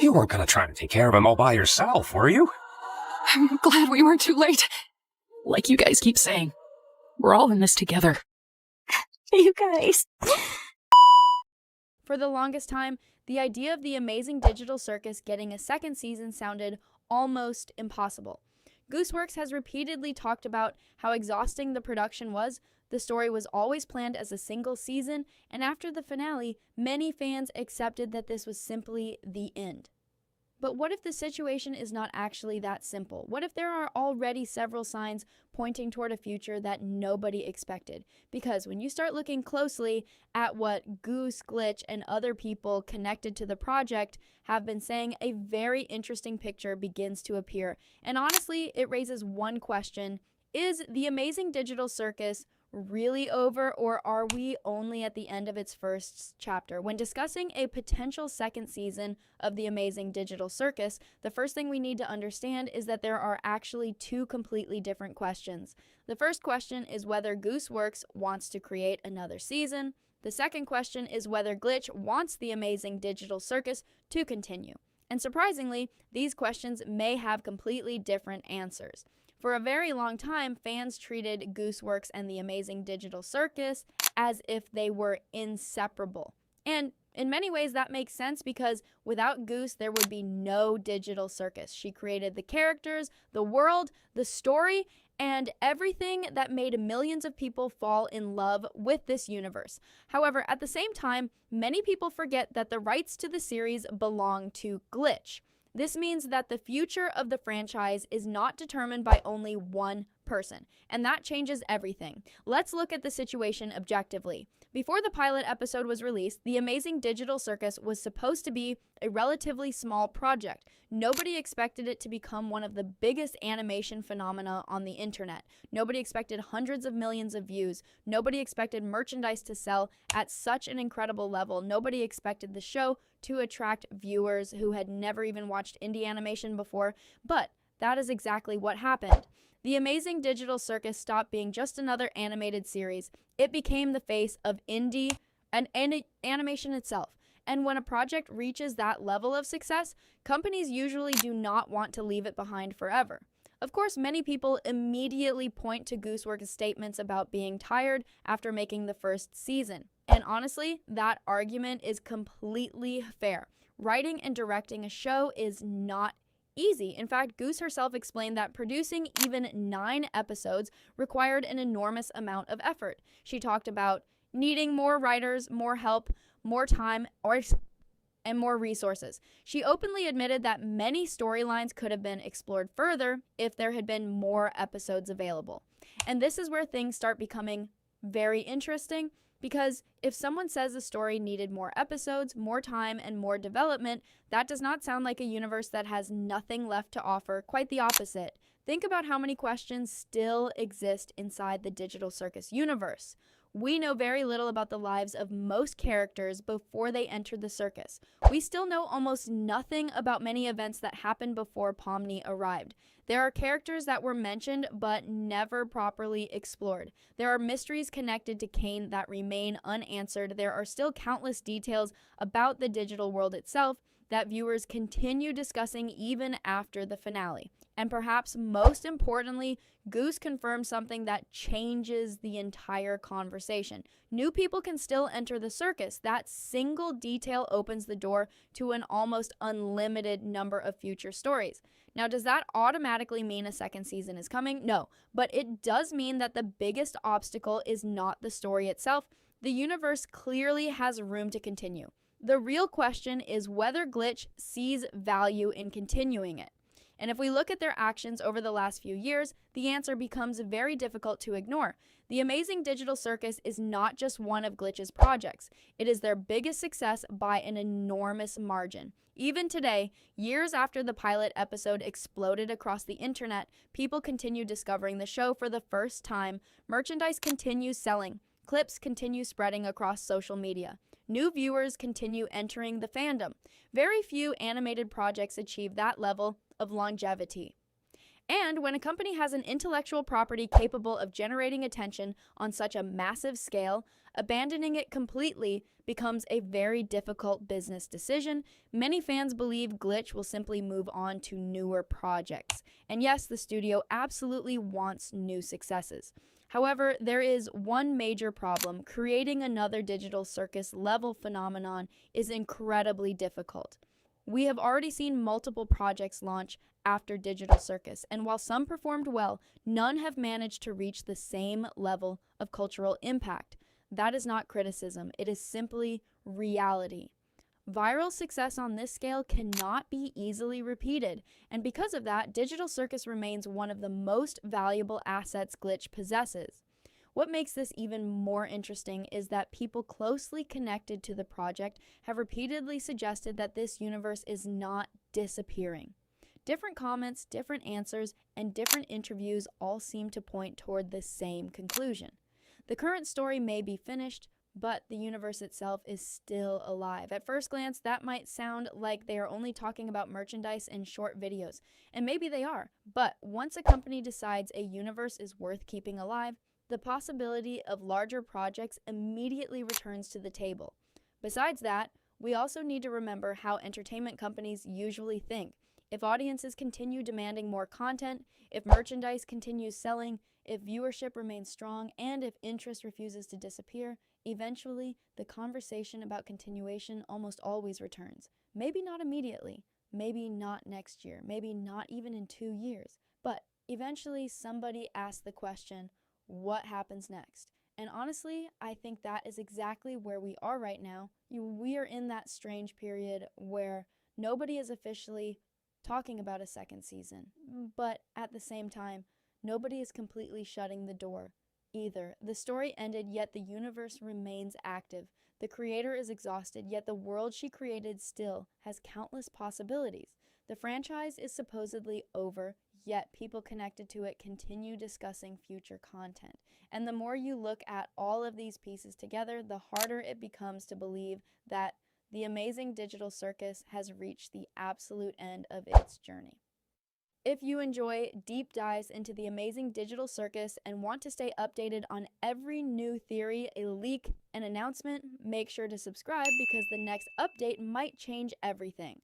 You weren't gonna try to take care of him all by yourself, were you? I'm glad we weren't too late. Like you guys keep saying, we're all in this together. You guys. For the longest time, the idea of the Amazing Digital Circus getting a second season sounded almost impossible. Gooseworx has repeatedly talked about how exhausting the production was. The story was always planned as a single season, and after the finale, many fans accepted that this was simply the end. But what if the situation is not actually that simple? What if there are already several signs pointing toward a future that nobody expected? Because when you start looking closely at what Goose, Glitch, and other people connected to the project have been saying, a very interesting picture begins to appear. And honestly, it raises one question. Is the Amazing Digital Circus really over, or are we only at the end of its first chapter? When discussing a potential second season of the Amazing Digital Circus, the first thing we need to understand is that there are actually two completely different questions. The first question is whether Gooseworx wants to create another season. The second question is whether Glitch wants the Amazing Digital Circus to continue. And surprisingly, these questions may have completely different answers. For a very long time, fans treated Gooseworx and the Amazing Digital Circus as if they were inseparable. And in many ways, that makes sense because without Goose, there would be no digital circus. She created the characters, the world, the story, and everything that made millions of people fall in love with this universe. However, at the same time, many people forget that the rights to the series belong to Glitch. This means that the future of the franchise is not determined by only one person, and that changes everything. Let's look at the situation objectively. Before the pilot episode was released, the Amazing Digital Circus was supposed to be a relatively small project. Nobody expected it to become one of the biggest animation phenomena on the internet. Nobody expected hundreds of millions of views. Nobody expected merchandise to sell at such an incredible level. Nobody expected the show to attract viewers who had never even watched indie animation before, but that is exactly what happened. The Amazing Digital Circus stopped being just another animated series. It became the face of indie and animation itself. And when a project reaches that level of success, companies usually do not want to leave it behind forever. Of course, many people immediately point to Gooseworx's statements about being tired after making the first season. And honestly, that argument is completely fair. Writing and directing a show is not easy. In fact, Goose herself explained that producing even 9 episodes required an enormous amount of effort. She talked about needing more writers, more help, more time, and more resources. She openly admitted that many storylines could have been explored further if there had been more episodes available. And this is where things start becoming very interesting, because if someone says a story needed more episodes, more time, and more development, that does not sound like a universe that has nothing left to offer. Quite the opposite. Think about how many questions still exist inside the Digital Circus universe. We know very little about the lives of most characters before they entered the circus. We still know almost nothing about many events that happened before Pomni arrived. There are characters that were mentioned but never properly explored. There are mysteries connected to Caine that remain unanswered. There are still countless details about the digital world itself that viewers continue discussing even after the finale. And perhaps most importantly, Goose confirms something that changes the entire conversation. New people can still enter the circus. That single detail opens the door to an almost unlimited number of future stories. Now, does that automatically mean a second season is coming? No, but it does mean that the biggest obstacle is not the story itself. The universe clearly has room to continue. The real question is whether Glitch sees value in continuing it. And if we look at their actions over the last few years, the answer becomes very difficult to ignore. The Amazing Digital Circus is not just one of Glitch's projects. It is their biggest success by an enormous margin. Even today, years after the pilot episode exploded across the internet, people continue discovering the show for the first time. Merchandise continues selling. Clips continue spreading across social media. New viewers continue entering the fandom. Very few animated projects achieve that level of longevity. And when a company has an intellectual property capable of generating attention on such a massive scale, abandoning it completely becomes a very difficult business decision. Many fans believe Glitch will simply move on to newer projects. And yes, the studio absolutely wants new successes. However, there is one major problem. Creating another Digital Circus level phenomenon is incredibly difficult. We have already seen multiple projects launch after Digital Circus, and while some performed well, none have managed to reach the same level of cultural impact. That is not criticism, it is simply reality. Viral success on this scale cannot be easily repeated, and because of that, Digital Circus remains one of the most valuable assets Glitch possesses. What makes this even more interesting is that people closely connected to the project have repeatedly suggested that this universe is not disappearing. Different comments, different answers, and different interviews all seem to point toward the same conclusion. The current story may be finished, but the universe itself is still alive. At first glance, that might sound like they are only talking about merchandise and short videos, and maybe they are, but once a company decides a universe is worth keeping alive, the possibility of larger projects immediately returns to the table. Besides that, we also need to remember how entertainment companies usually think. If audiences continue demanding more content, if merchandise continues selling, if viewership remains strong, and if interest refuses to disappear, eventually the conversation about continuation almost always returns. Maybe not immediately, maybe not next year, maybe not even in 2 years, but eventually somebody asks the question, what happens next? And honestly, I think that is exactly where we are right now. We are in that strange period where nobody is officially talking about a second season, but at the same time, nobody is completely shutting the door either. The story ended, yet the universe remains active. The creator is exhausted, yet the world she created still has countless possibilities. The franchise is supposedly over, yet people connected to it continue discussing future content. And the more you look at all of these pieces together, the harder it becomes to believe that the Amazing Digital Circus has reached the absolute end of its journey. If you enjoy deep dives into the Amazing Digital Circus and want to stay updated on every new theory, a leak, an announcement, make sure to subscribe because the next update might change everything.